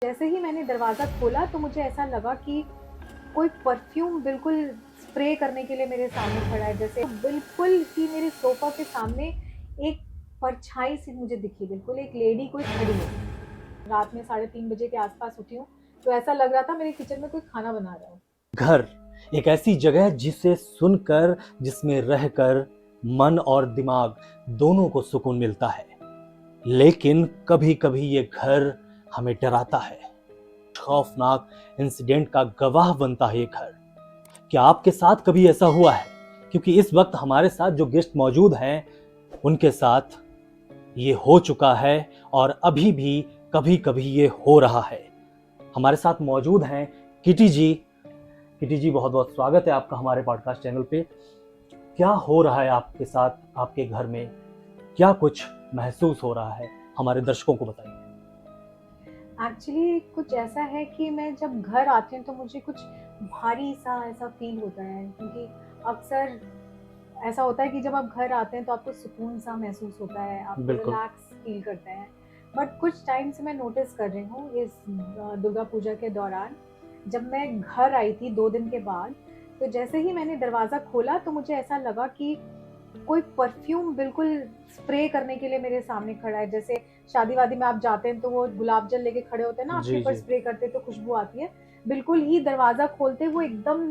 जैसे ही मैंने दरवाज़ा खोला तो मुझे ऐसा लगा कि कोई परफ्यूम बिल्कुल स्प्रे करने के लिए मेरे सामने खड़ा है। जैसे बिल्कुल ही मेरे सोफ़ा के सामने एक परछाई सी मुझे दिखी, बिल्कुल एक लेडी कोई खड़ी है। रात में 3:30 बजे के आस-पास उठी हूँ, तो ऐसा लग रहा था मेरे किचन में कोई खाना बना रहा हो। घर एक ऐसी जगह जिसे सुनकर, जिसमें रहकर मन और दिमाग दोनों को सुकून मिलता है। लेकिन कभी-कभी ये घर हमें डराता है। खौफनाक इंसिडेंट का गवाह बनता है ये घर। क्या आपके साथ कभी ऐसा हुआ है? क्योंकि इस वक्त हमारे साथ जो गेस्ट मौजूद हैं, उनके साथ ये हो चुका है और अभी भी कभी-कभी ये हो रहा है। हमारे साथ मौजूद हैं किटी जी। किटी जी, बहुत बहुत स्वागत है आपका हमारे पॉडकास्ट चैनल पे। क्या हो रहा है आपके साथ, आपके घर में क्या कुछ महसूस हो रहा है, हमारे दर्शकों को बताइए। एक्चुअली कुछ ऐसा है कि मैं जब घर आती हूँ तो मुझे कुछ भारी सा ऐसा फ़ील होता है, क्योंकि अक्सर ऐसा होता है कि जब आप घर आते हैं तो आपको सुकून सा महसूस होता है, आप बिल्कुल। रिलैक्स फील करते हैं। बट कुछ टाइम से मैं नोटिस कर रही हूँ इस दुर्गा पूजा के दौरान, जब मैं घर आई थी 2 दिन के बाद, तो जैसे ही मैंने दरवाज़ा खोला तो मुझे ऐसा लगा कि कोई परफ्यूम बिल्कुल स्प्रे करने के लिए मेरे सामने खड़ा है। जैसे शादी-वादी में आप जाते हैं तो वो गुलाब जल लेके खड़े होते हैं ना, आपके जी ऊपर जी। स्प्रे करते हैं तो खुशबू आती है। बिल्कुल ही दरवाज़ा खोलते वो एकदम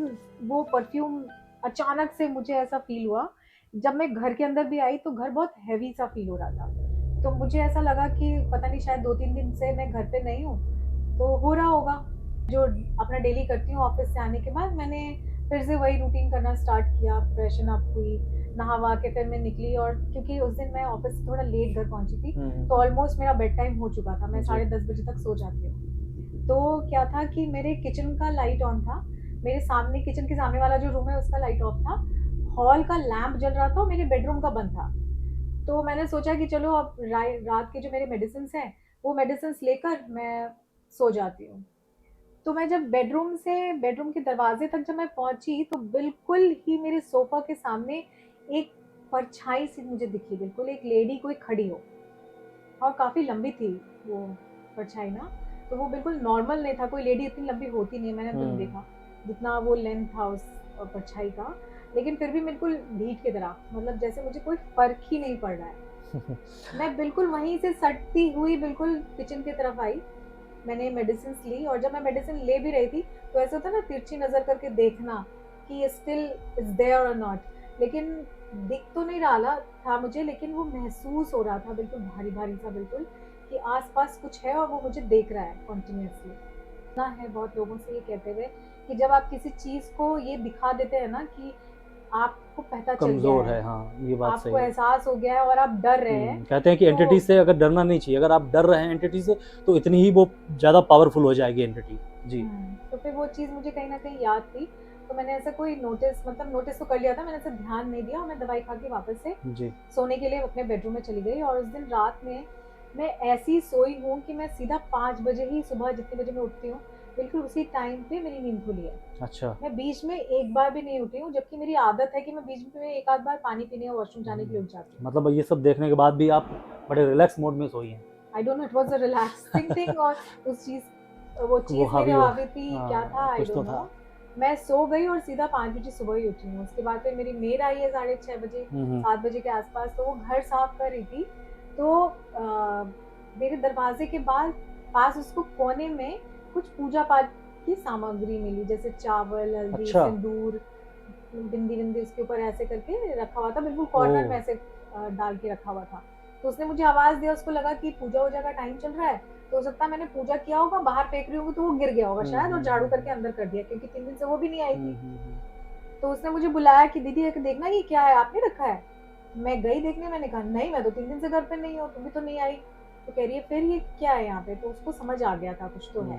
वो परफ्यूम अचानक से मुझे ऐसा फ़ील हुआ। जब मैं घर के अंदर भी आई तो घर बहुत हेवी सा फ़ील हो रहा था। तो मुझे ऐसा लगा कि पता नहीं शायद 2-3 दिन से मैं घर पे नहीं हूँ, तो हो रहा होगा। जो अपना डेली करती हूँ ऑफ़िस से आने के बाद मैंने फिर से वही रूटीन करना स्टार्ट किया, फ्रेशन अप हुई, नहा-वहा के फिर मैं निकली, और क्योंकि उस दिन मैं ऑफ़िस से थोड़ा लेट घर पहुँची थी, तो ऑलमोस्ट मेरा बेड टाइम हो चुका था, मैं जी। साढ़े 10 बजे तक सो जाती हूँ। तो क्या था कि मेरे किचन का लाइट ऑन था, मेरे सामने किचन के सामने वाला जो रूम है उसका लाइट ऑफ था, हॉल का लैंप जल रहा था और मेरे बेडरूम का बंद था। तो मैंने सोचा कि चलो अब रात के जो मेरे मेडिसिन्स हैं, वो मेडिसिन्स लेकर मैं सो जाती हूँ। तो मैं जब बेडरूम के दरवाजे तक जब मैं पहुंची तो बिल्कुल ही मेरे सोफा के सामने एक परछाई सी मुझे दिखी, बिल्कुल एक लेडी कोई खड़ी हो, और काफी लंबी थी वो परछाई ना। तो वो बिल्कुल नॉर्मल नहीं था, कोई लेडी इतनी लंबी होती नहीं है, मैंने तो नहीं देखा जितना वो लेंथ था उस परछाई का। लेकिन फिर भी बिल्कुल ढीठ की तरह, मतलब जैसे मुझे कोई फर्क ही नहीं पड़ रहा है। मैं बिल्कुल वहीं से सटती हुई बिल्कुल किचन की तरफ आई, मैंने मेडिसिन ली, और जब मैं मेडिसिन ले भी रही थी तो ऐसा होता है ना, तिरछी नज़र करके देखना कि ये स्टिल इज़ देयर और नॉट। लेकिन दिख तो नहीं रहा था मुझे, लेकिन वो महसूस हो रहा था बिल्कुल भारी-भारी सा, बिल्कुल कि आस-पास कुछ है और वो मुझे देख रहा है कंटीन्यूअसली। सुना है बहुत लोगों से ये कहते हुए कि जब आप किसी चीज़ को ये दिखा देते हैं ना कि आपको पता चल गया कमजोर है, है, हाँ, ये बात आपको सही है। एहसास हो गया है और आप डर रहे हैं, कहते हैं कि एंटिटी तो से अगर डरना नहीं चाहिए। अगर आप डर रहे हैं एंटिटी से, तो इतनी ही वो ज्यादा पावरफुल हो जाएगी एंटिटी। जी। तो फिर वो चीज़ मुझे कहीं न कहीं याद थी, तो मैंने ऐसा कोई नोटिस तो कर लिया था, मैंने ऐसा ध्यान नहीं दिया और मैं दवाई खा के वापस से जी। सोने के लिए अपने बेडरूम में चली गई, और उस दिन रात में मैं ऐसी सोई हूँ कि मैं सीधा 5 बजे ही, सुबह जितने बजे मैं उठती हूँ, बिल्कुल उसी टाइम पे मेरी नींद खुली है। अच्छा। मैं बीच में एक बार भी नहीं उठी हूँ, जबकि मेरी आदत है कि मैं बीच में एक आध बार पानी पीने या वॉशरूम जाने के लिए उठ जाती हूँ। मतलब ये सब देखने के बाद भी आप बड़े रिलैक्स मोड में सोई हैं। I don't know, it was a relaxing thing, और वो वो चीज़ मेरे हावी हो। हावी थी, क्या था हाँ, आई कुछ तो डोंट था। नो। मैं सो गई और सीधा 5 बजे सुबह ही उठी हूँ। उसके बाद फिर मेरी मेड आई है साढ़े 6 बजे, हम्म। 7 बजे के आस-पास, तो वो घर साफ कर रही थी। तो मेरे दरवाज़े के पास उसको कोने में कुछ पूजा-पाठ की सामग्री मिली, जैसे चावल, हल्दी, अच्छा। सिंदूर, बिंदी-विंदी उसके ऊपर ऐसे करके रखा हुआ था, बिल्कुल ओ। कॉर्नर में ऐसे डाल के रखा हुआ था। तो उसने मुझे आवाज़ दिया, उसको लगा कि पूजा-वूजा का टाइम चल रहा है, तो हो सकता है मैंने पूजा किया होगा, बाहर फेंक रही होंगी तो वो गिर गया होगा शायद, और झाड़ू करके अंदर कर दिया, क्योंकि 3 दिन से वो भी नहीं आई थी। हम्म। तो उसने मुझे बुलाया कि दीदी एक देखना ये क्या है, आपने रखा है? मैं गई देखने, मैंने कहा नहीं, मैं तो 3 दिन से घर पे नहीं हूँ, तुम भी तो नहीं आई। तो कह रही है फिर ये क्या है यहाँ पे? तो उसको समझ आ गया था कुछ तो है।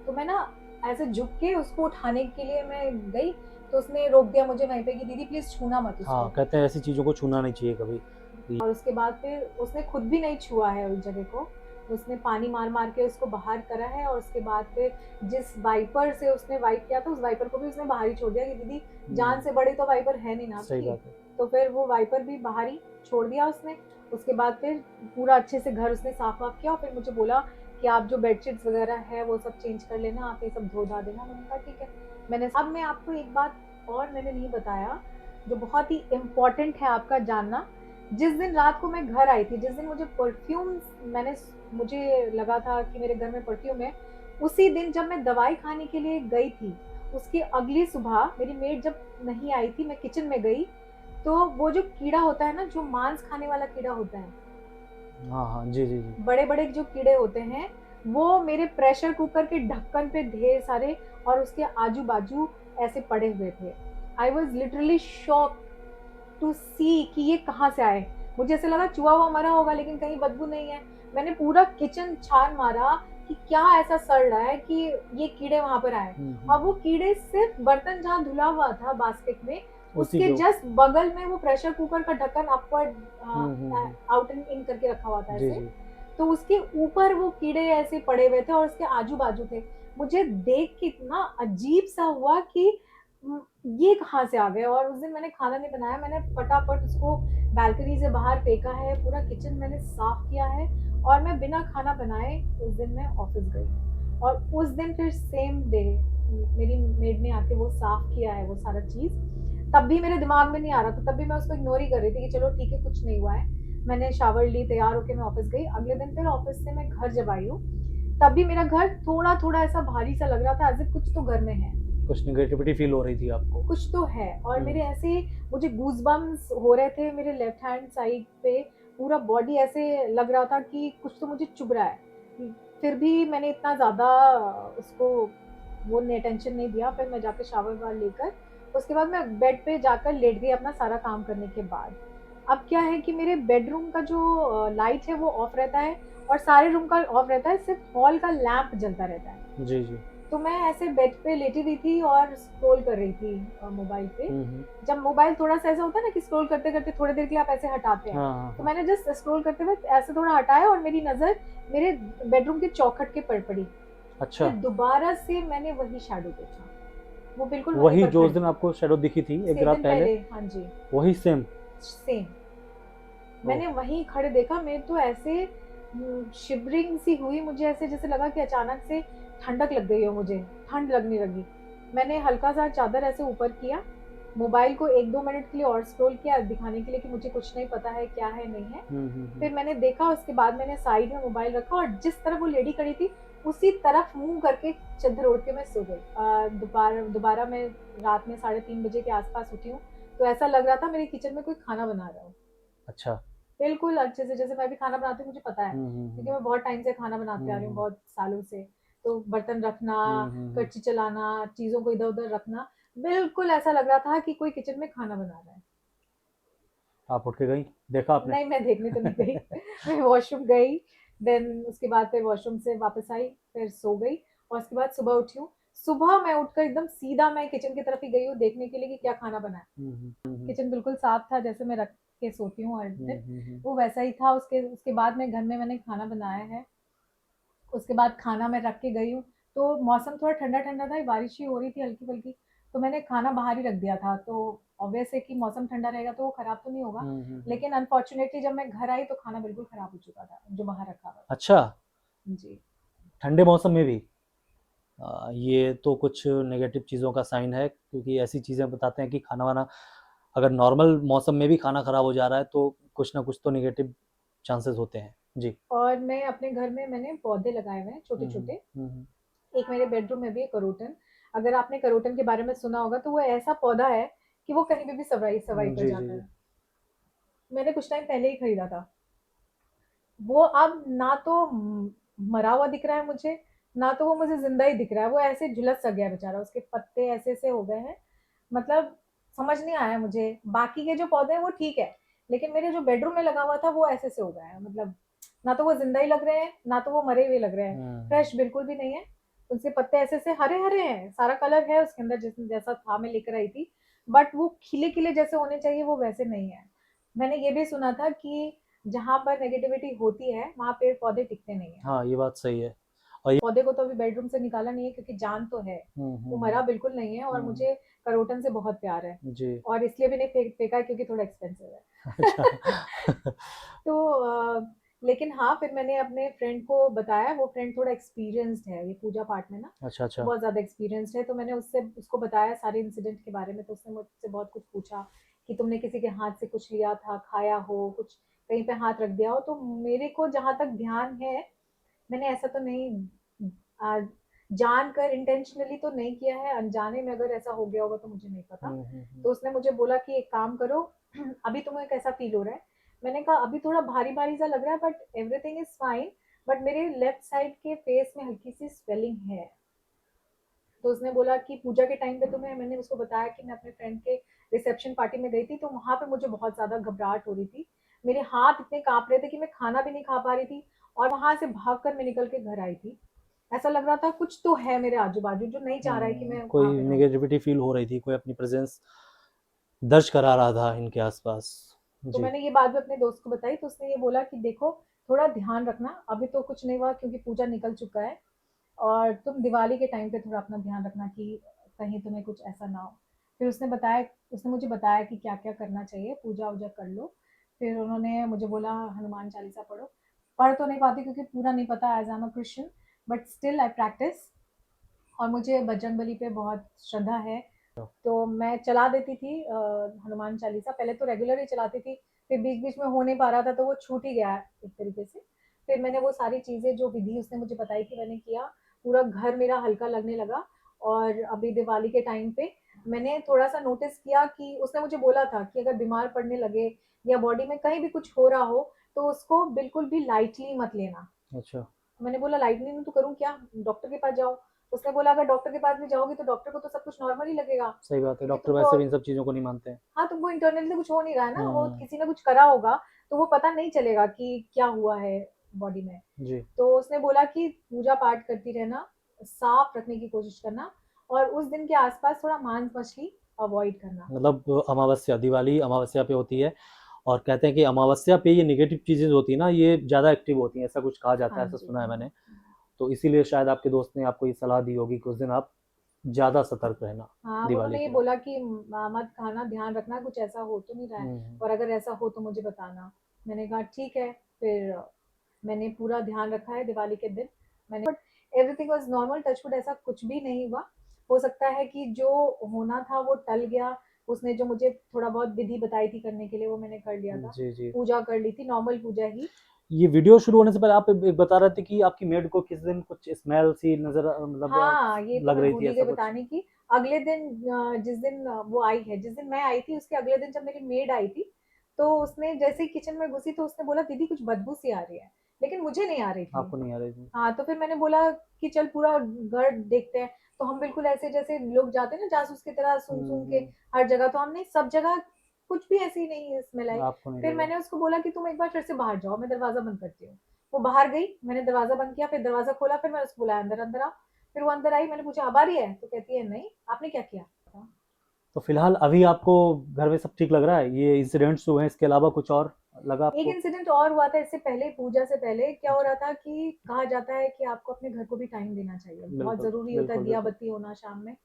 तो मैं ना ऐसे झुक के उसको उठाने के लिए मैं गई, तो उसने रोक दिया मुझे वहीं पे कि दीदी प्लीज़ छूना मत हाँ, उसको। कहते हैं ऐसी चीजों को छूना नहीं चाहिए कभी। और उसके बाद फिर उसने खुद भी नहीं छुआ है उस जगह को। उसने पानी मार-मार के उसको बाहर करा है, और उसके बाद फिर जिस वाइपर से उसने वाइप किया था, उस वाइपर को भी उसने बाहर ही छोड़ दिया कि दीदी जान से बड़ी तो वाइपर है नहीं ना सही आपकी। बात है। तो फिर वो वाइपर भी बाहर ही छोड़ दिया उसने। उसके बाद फिर पूरा अच्छे से घर उसने साफ वाफ किया और फिर मुझे बोला कि आप जो बेडशीट्स वगैरह है वो सब चेंज कर लेना, आप ये सब धो धा देना। मैंने कहा ठीक है। अब मैं आपको एक बात और मैंने नहीं बताया जो बहुत ही इम्पोर्टेंट है आपका जानना। जिस दिन रात को मैं घर आई थी, जिस दिन मुझे परफ्यूम मैंने मुझे लगा था कि मेरे घर में परफ्यूम है, उसी दिन जब मैं दवाई खाने के लिए गई थी, उसकी अगली सुबह मेरी मेड जब नहीं आई थी, मैं किचन में गई, तो वो जो कीड़ा होता है ना, जो मांस खाने वाला कीड़ा होता है, हाँ हाँ, जी जी जी। बड़े बड़े जो कीड़े होते हैं, वो मेरे प्रेशर कुकर के ढक्कन पे ढेर सारे और उसके आजू बाजू ऐसे पड़े हुए थे। I was literally shock to see कि ये कहाँ से आए। मुझे ऐसे लगा चूहा हुआ मरा होगा, लेकिन कहीं बदबू नहीं है। मैंने पूरा किचन छान मारा कि क्या ऐसा सड़ रहा है कि ये कीड़े वहां पर आए। और वो कीड़े सिर्फ बर्तन जहाँ धुला हुआ था बास्केट में, उसी उसके के जस्ट बगल में वो प्रेशर कुकर का ढक्कन upward hmm. Out and in करके रखा हुआ था जी ऐसे। जी। तो उसके ऊपर वो कीड़े ऐसे पड़े हुए थे और उसके आजू बाजू थे। मुझे देख के इतना अजीब सा हुआ कि ये कहाँ से आ गए। और उस दिन मैंने खाना नहीं बनाया, मैंने फटाफट उसको बालकनी से बाहर फेंका है, पूरा किचन मैंने साफ किया है और मैं बिना खाना बनाए उस दिन मैं ऑफिस गई। और उस दिन फिर सेम डे मेरी मेड ने आके वो साफ किया है वो सारा चीज। तब भी मेरे दिमाग में नहीं आ रहा था, तब भी मैं उसको इग्नोर ही कर रही थी कि चलो ठीक है कुछ नहीं हुआ है। मैंने शावर ली, तैयार होके मैं ऑफिस गई। अगले दिन फिर ऑफिस से मैं घर जब आई हूँ, तब भी मेरा घर थोड़ा थोड़ा ऐसा भारी सा लग रहा था, एज इफ कुछ तो घर में है, कुछ नेगेटिविटी फील हो रही थी आपको? कुछ तो है। और मेरे ऐसे मुझे गूज बम्स हो रहे थे मेरे लेफ्ट हैंड साइड पे, पूरा बॉडी ऐसे लग रहा था कि कुछ तो मुझे चुभ रहा है। फिर भी मैंने इतना ज़्यादा उसको वो ने टेंशन नहीं दिया। फिर मैं जाकर शावर वार लेकर उसके बाद मैं बेड पे जाकर लेट गई अपना सारा काम करने के बाद। अब क्या है कि मेरे बेडरूम का जो लाइट है वो ऑफ रहता है और सारे रूम का ऑफ रहता है, सिर्फ हॉल का लैंप जलता रहता है। जी जी। तो मैं ऐसे बेड पे लेटी हुई थी और स्क्रॉल कर रही थी मोबाइल पे। जब मोबाइल थोड़ा सा ऐसा होता है ना कि स्क्रॉल करते करते थोड़ी देर के लिए आप ऐसे हटाते हैं, हाँ तो हाँ। मैंने जस्ट स्क्रॉल करते हुए ऐसे थोड़ा हटाया और मेरी नजर मेरे बेडरूम के चौखट के पर पड़ी। अच्छा, फिर दोबारा से मैंने वही शैडो देखा, वो बिल्कुल वहीं वही पर जो उस खड़ी दिन थी। आपको शैडो दिखी थी एक 6 रात दिन पहले, पहले, हाँ जी, वही सेम? सेम। ओह। मैंने वहीं खड़े देखा, मेरे तो ऐसे शिवरिंग सी हुई, मुझे ऐसे जैसे लगा कि अचानक से ठंडक लग गई हो, मुझे ठंड लगने लगी। मैंने हल्का सा चादर ऐसे ऊपर किया, मोबाइल को 1-2 मिनट के लिए और स्क्रॉल किया दिखाने के लिए कि मुझे कुछ नहीं पता है क्या है नहीं है। फिर मैंने देखा, उसके बाद मैंने साइड में मोबाइल रखा और जिस तरफ वो लेडी खड़ी थी उसी तरफ मुंह करके चद्दर ओढ़ के मैं सो गई। दोबारा मैं रात में 3:30 बजे के आसपास उठी हूँ, तो ऐसा लग रहा था मेरे किचन में कोई खाना बना रहा हो। अच्छा। बिल्कुल अच्छे से, जैसे मैं भी खाना बनाती हूँ मुझे पता है, क्योंकि मैं बहुत टाइम से खाना बनाते आ रही हूँ, हम्म बहुत सालों से। तो बर्तन रखना, हम्म। कच्ची चलाना, चीज़ों को इधर उधर रखना, बिल्कुल ऐसा लग रहा था कि कोई किचन में खाना बना रहा है। आप उठ के गई, देखा आपने? नहीं, मैं देखने तो नहीं गई। मैं वॉशरूम गई, देन उसके बाद फिर वॉशरूम से वापस आई, फिर सो गई। और उसके बाद सुबह उठी हूँ, सुबह मैं उठकर एकदम सीधा मैं किचन की तरफ ही गई हूँ देखने के लिए कि क्या खाना बना है। किचन बिल्कुल साफ था, जैसे मैं रख के सोती हूँ हर दिन, वो वैसा ही था। उसके उसके बाद मैं घर में मैंने खाना बनाया है। उसके बाद खाना मैं रख के गई हूँ, तो मौसम थोड़ा ठंडा ठंडा था, बारिश ही हो रही थी हल्की फुल्की, तो मैंने खाना बाहर ही रख दिया था। तो ऑब्वियस है कि मौसम ठंडा रहेगा तो वो खराब तो नहीं होगा, लेकिन अनफॉर्चुनेटली जब मैं घर आई तो खाना बिल्कुल खराब हो चुका था जो बाहर रखा हुआ था। अच्छा, जी। ठंडे मौसम में भी? ये तो कुछ नेगेटिव चीज़ों का साइन है, क्योंकि ऐसी चीज़ें बताते हैं कि खाना वाना अगर नॉर्मल मौसम में भी खाना खराब हो जा रहा है तो कुछ ना कुछ तो नेगेटिव चांसेस होते हैं जी। और मैं अपने घर में मैंने पौधे लगाए हुए हैं छोटे छोटे। एक मेरे बेडरूम में भी है करोटन। अगर आपने करोटन के बारे में सुना होगा तो वो ऐसा पौधा है कि वो कहीं पे भी सवाई सवाई कर जी जी जाता जी। है। मैंने कुछ टाइम पहले ही खरीदा था। वो अब ना तो मरा हुआ दिख रहा है मुझे, ना तो वो मुझे जिंदा ही दिख रहा है। वो ऐसे झुलस सा गया बेचारा, उसके पत्ते ऐसे ऐसे हो गए हैं। मतलब समझ नहीं आया मुझे। बाकी के जो पौधे हैं वो ठीक है, लेकिन मेरे जो बेडरूम में लगा हुआ था वो ऐसे से हो गया है। मतलब ना तो वो जिंदा ही लग रहे हैं, ना तो वो मरे हुए लग रहे हैं, फ्रेश बिल्कुल भी नहीं है। उसके पत्ते ऐसे से हरे हरे हैं, सारा कलर है उसके अंदर जैसा था मैं लेकर आई थी, बट वो खिले खिले जैसे होने चाहिए वो वैसे नहीं है। मैंने ये भी सुना था कि जहाँ पर नेगेटिविटी होती है वहाँ पेड़ पौधे टिकते नहीं है। हाँ, ये बात सही है। और ये पौधे को तो अभी बेडरूम से निकाला नहीं है क्योंकि जान तो है, वो मरा बिल्कुल नहीं है, और हम्म, मुझे करोटन से बहुत प्यार है, जी। और इसलिए भी नहीं फेंका है क्योंकि थोड़ा एक्सपेंसिव है। अच्छा। तो लेकिन हाँ, फिर मैंने अपने फ्रेंड को बताया, वो फ्रेंड थोड़ा एक्सपीरियंस्ड है ये पूजा पाठ में ना, अच्छा तो अच्छा। बहुत ज़्यादा एक्सपीरियंस्ड है, तो मैंने उससे उसको बताया सारे इंसिडेंट के बारे में, तो उसने मुझसे बहुत कुछ पूछा कि तुमने किसी के हाथ से कुछ लिया था, खाया हो, कुछ कहीं पे हाथ रख दिया हो, तो मेरे को जहाँ तक ध्यान है, मैंने ऐसा तो नहीं जानकर इंटेंशनली तो नहीं किया है, अनजाने में अगर ऐसा हो गया होगा तो मुझे नहीं पता। तो उसने मुझे बोला कि एक काम करो, अभी तुम्हें कैसा फील हो रहा है? मैंने कहा अभी थोड़ा भारी भारी सा लग रहा है, but everything is fine, but मेरे लेफ्ट साइड के फेस में हल्की सी स्वेलिंग है। तो उसने बोला कि पूजा के टाइम पे तुम्हें, मैंने उसको बताया कि मैं अपने फ्रेंड के रिसेप्शन पार्टी में गई थी, तो वहां पे मुझे बहुत ज्यादा घबराहट हो रही थी, मेरे हाथ इतने कांप रहे थे कि मैं खाना भी नहीं खा पा रही थी, और वहां से भाग कर मैं निकल के घर आई थी। ऐसा लग रहा था कुछ तो है मेरे आजू बाजू जो नहीं चाह रहा है कि मैं वहां कोई पे रहूं। नेगेटिविटी फील हो रही थी, कोई अपनी प्रेजेंस दर्ज करा रहा था इनके आसपास। तो जी। मैंने ये बात भी अपने दोस्त को बताई, तो उसने ये बोला कि देखो, थोड़ा ध्यान रखना, अभी तो कुछ नहीं हुआ क्योंकि पूजा निकल चुका है, और तुम दिवाली के टाइम पे थोड़ा अपना ध्यान रखना कि कहीं तुम्हें कुछ ऐसा ना हो। फिर उसने मुझे बताया कि क्या क्या करना चाहिए, पूजा वूजा कर लो। फिर उन्होंने मुझे बोला हनुमान चालीसा पढ़ो। पढ़ तो नहीं पाती क्योंकि पूरा नहीं पता, as I am a Christian, but still I practise, और मुझे बजरंगबली पे बहुत श्रद्धा है, तो मैं चला देती थी हनुमान चालीसा, पहले तो रेगुलर ही चलाती थी, फिर बीच बीच में हो नहीं पा रहा था तो वो छूट ही गया एक तरीके से। फिर मैंने वो सारी चीज़ें जो विधि उसने मुझे बताई थी मैंने किया, पूरा घर मेरा हल्का लगने लगा। और अभी दिवाली के टाइम पे मैंने थोड़ा सा नोटिस किया कि उसने मुझे बोला था कि अगर बीमार पड़ने लगे या बॉडी में कहीं भी कुछ हो रहा हो, तो उसको बिल्कुल भी लाइटली मत लेना। अच्छा। मैंने बोला लाइटली में तो करूँ क्या, डॉक्टर के पास जाओ। उसने बोला अगर डॉक्टर के पास भी जाओगी तो डॉक्टर को तो सब कुछ नॉर्मल ही लगेगा, सही बात है, क्योंकि डॉक्टर तुमको, वैसे भी इन सब चीज़ों को नहीं मानते हैं। हाँ, तुमको इंटरनली तो कुछ हो नहीं रहा है ना, वो हम्म। किसी ने कुछ करा होगा, तो वो पता नहीं चलेगा कि क्या हुआ है बॉडी में। जी। तो उसने बोला कि पूजा पाठ करती रहना, साफ रखने की कोशिश करना, और उस दिन के आसपास थोड़ा मांस मछली अवॉइड करना। मतलब अमावस्या, दिवाली अमावस्या पे होती है, और कहते हैं कि अमावस्या पे ये नेगेटिव चीज़ें जो होती है ना, ये ज़्यादा एक्टिव होती हैं, ऐसा कुछ कहा जाता हाँ है, ऐसा जी, सुना है हाँ मैंने। जी। तो इसीलिए शायद आपके दोस्त ने आपको ये सलाह दी होगी कि उस दिन आप ज़्यादा सतर्क रहना हाँ, वो दिवाली उन्होंने ये के बाद। बोला कि मत खाना, ध्यान रखना कुछ ऐसा हो तो नहीं रहा है, हम्म। और अगर ऐसा हो तो मुझे बताना। मैंने कहा ठीक है। फिर मैंने पूरा ध्यान रखा है दिवाली के दिन। मैंने, but everything was normal, touch wood ऐसा कुछ भी नहीं हुआ। हो सकता है कि जो होना था वो टल गया, उसने जो मुझे थोड़ा बहुत विधि बताई थी करने के लिए वो मैंने कर लिया था, जी जी। पूजा कर ली थी, नॉर्मल पूजा ही। ये वीडियो शुरू होने से पहले आप एक बता रहे थे कि आपकी मेड को किस दिन कुछ स्मेल सी नजर, मतलब हाँ, ये तो लग मैं रही भूल थी, ही गई ऐसा कुछ। बताने की। अगले दिन जिस दिन वो आई है, जिस दिन मैं आई थी उसके अगले दिन जब मेरी मेड आई थी, तो उसने जैसे ही किचन में घुसी तो उसने बोला दीदी कुछ बदबू सी आ रही है, लेकिन मुझे नहीं आ रही थी। आपको नहीं आ रही थी। हाँ, तो फिर मैंने बोला कि चल पूरा घर देखते हैं। तो हम बिल्कुल ऐसे जैसे लोग जाते हैं ना जासूस की तरह, सुन सुन के हम्म। हर जगह, तो हमने सब जगह कुछ भी ऐसी नहीं स्मेल आई। आपको नहीं फिर लगा। मैंने उसको बोला कि तुम एक बार फिर से बाहर जाओ, मैं दरवाजा बंद करती हूँ। वो बाहर गई, मैंने दरवाजा बंद किया, फिर दरवाजा खोला, फिर मैंने उसको बुलाया अंदर, अंदर आ। फिर वो अंदर आई, मैंने पूछा अब आ रही है, तो कहती है नहीं, आपने क्या किया? तो फिलहाल अभी आपको घर में सब ठीक लग रहा है? ये इंसिडेंट्स हुए हैं, इसके अलावा कुछ और लगा एक आपको? इंसिडेंट और हुआ था इससे पहले, पूजा से पहले क्या हो अच्छा। रहा था कि कहा जाता है कि आपको अपने घर को भी टाइम देना चाहिए, बहुत बिल्कुल जरूरी होता है बिल्कुल दिया बिल्कुल। बत्ती होना शाम में।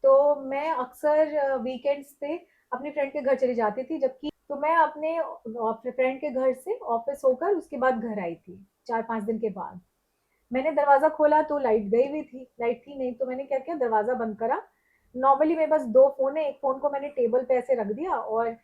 तो मैं अक्सर वीकेंड्स पे अपनी फ्रेंड के घर चली जाती थी, जबकि तो मैं अपने फ्रेंड के घर से ऑफिस होकर उसके बाद घर आई थी 4-5 दिन के बाद। मैंने दरवाजा खोला तो लाइट गई हुई थी, लाइट थी नहीं, तो मैंने क्या किया, दरवाजा बंद करा। नॉर्मली मेरे पास दो फोन है, एक फोन को मैंने टेबल पे ऐसे रख दिया और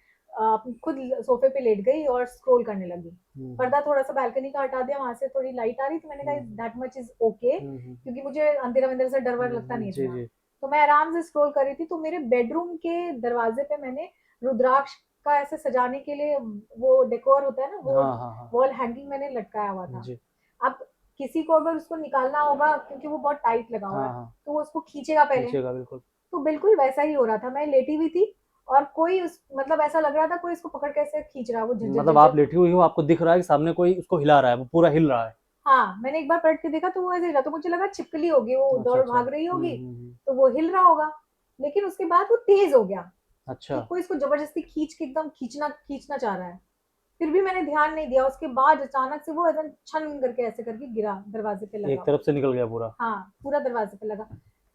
खुद सोफे पे लेट गई और स्क्रॉल करने लगी। हम्म पर्दा थोड़ा सा बालकनी का हटा दिया, वहां से थोड़ी लाइट आ रही थी, मैंने कहा हम्म दैट मच इज ओके, हम्म क्योंकि मुझे अंधेरा अंधेरा से डर वर लगता नहीं जी इतना। जी। तो मैं आराम से स्क्रॉल कर रही थी, तो मेरे बेडरूम के दरवाजे पे मैंने रुद्राक्ष का ऐसे सजाने के लिए वो डेकोर होता है ना, वो हाँ हाँ हाँ। वॉल हैंगिंग मैंने लटकाया हुआ था। जी। अब किसी को अगर उसको निकालना होगा क्योंकि वो बहुत टाइट लगा हुआ हाँ है, हाँ। तो वो उसको खींचेगा पहले। खींचेगा बिल्कुल। तो बिल्कुल वैसा ही हो रहा था, मैं लेटी हुई थी और कोई उस मतलब ऐसा लग रहा था कोई इसको पकड़ के ऐसे खींच रहा है, वो झरझर मतलब आप झरझर। लेटी हुई हो, आपको दिख रहा है कि सामने कोई उसको हिला रहा है, वो पूरा हिल रहा है। हाँ, मैंने एक बार पलट के देखा तो वो ऐसे हिला, तो मुझे लगा छिपकली होगी, वो अच्छा दौड़ अच्छा। भाग रही होगी, हम्म। तो वो हिल रहा होगा। लेकिन उसके बाद वो तेज हो गया अच्छा। कि कोई इसको जबरदस्ती खींच के एकदम खींचना खींचना चाह रहा है। फिर भी मैंने ध्यान नहीं दिया। उसके बाद अचानक से वो एकदम छन करके ऐसे करके गिरा, दरवाजे पे लगा एक तरफ से निकल गया पूरा। हाँ, पूरा दरवाजे पे लगा।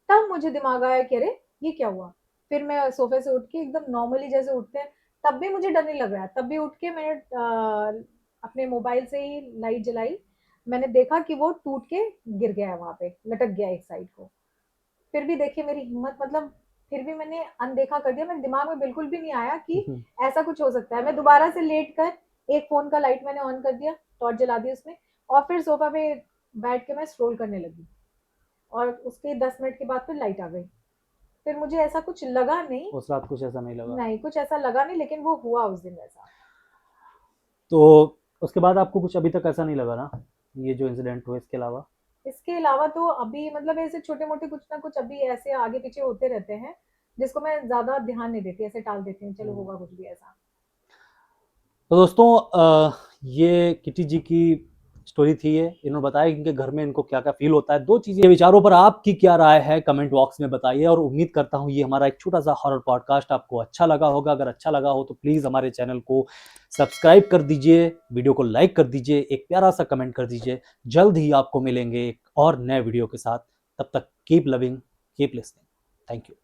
तब मुझे दिमाग आया कि अरे ये क्या हुआ? फिर मैं सोफे से उठ के एकदम नॉर्मली जैसे उठते हैं, तब भी मुझे डर नहीं लग रहा है। तब भी उठ के मैंने अपने मोबाइल से ही लाइट जलाई। मैंने देखा कि वो टूट के गिर गया है वहाँ पे, लटक गया एक साइड को। फिर भी देखिए मेरी हिम्मत, मतलब फिर भी मैंने अनदेखा कर दिया। मेरे दिमाग में बिल्कुल भी नहीं आया कि ऐसा कुछ हो सकता है। मैं दोबारा से लेट कर एक फ़ोन का लाइट मैंने ऑन कर दिया, टॉर्च जला दी उसमें, और फिर सोफ़ा पे बैठ के मैं स्क्रॉल करने लगी। और उसके 10 मिनट के बाद फिर लाइट आ गई। फिर मुझे ऐसा कुछ लगा नहीं, उस रात कुछ ऐसा नहीं लगा। नहीं कुछ ऐसा लगा नहीं, लेकिन वो हुआ उस दिन वैसा। तो उसके बाद आपको कुछ अभी तक ऐसा नहीं लगा ना, ये जो इंसिडेंट हुआ इसके अलावा? इसके अलावा तो अभी मतलब ऐसे छोटे-मोटे कुछ ना कुछ अभी ऐसे आगे-पीछे होते रहते हैं, जिसको मैं ज़्यादा ध्यान नहीं देती, ऐसे टाल देती हूँ, चलो होगा कुछ भी ऐसा। तो दोस्तों ये किटी जी की स्टोरी थी। ये इन्होंने बताया कि इनके घर में इनको क्या क्या फील होता है। दो चीज़ें, विचारों पर आपकी क्या राय है कमेंट बॉक्स में बताइए। और उम्मीद करता हूँ ये हमारा एक छोटा सा हॉरर पॉडकास्ट आपको अच्छा लगा होगा। अगर अच्छा लगा हो तो प्लीज़ हमारे चैनल को सब्सक्राइब कर दीजिए, वीडियो को लाइक कर दीजिए, एक प्यारा सा कमेंट कर दीजिए। जल्द ही आपको मिलेंगे एक और नए वीडियो के साथ। तब तक keep loving, keep listening. Thank you.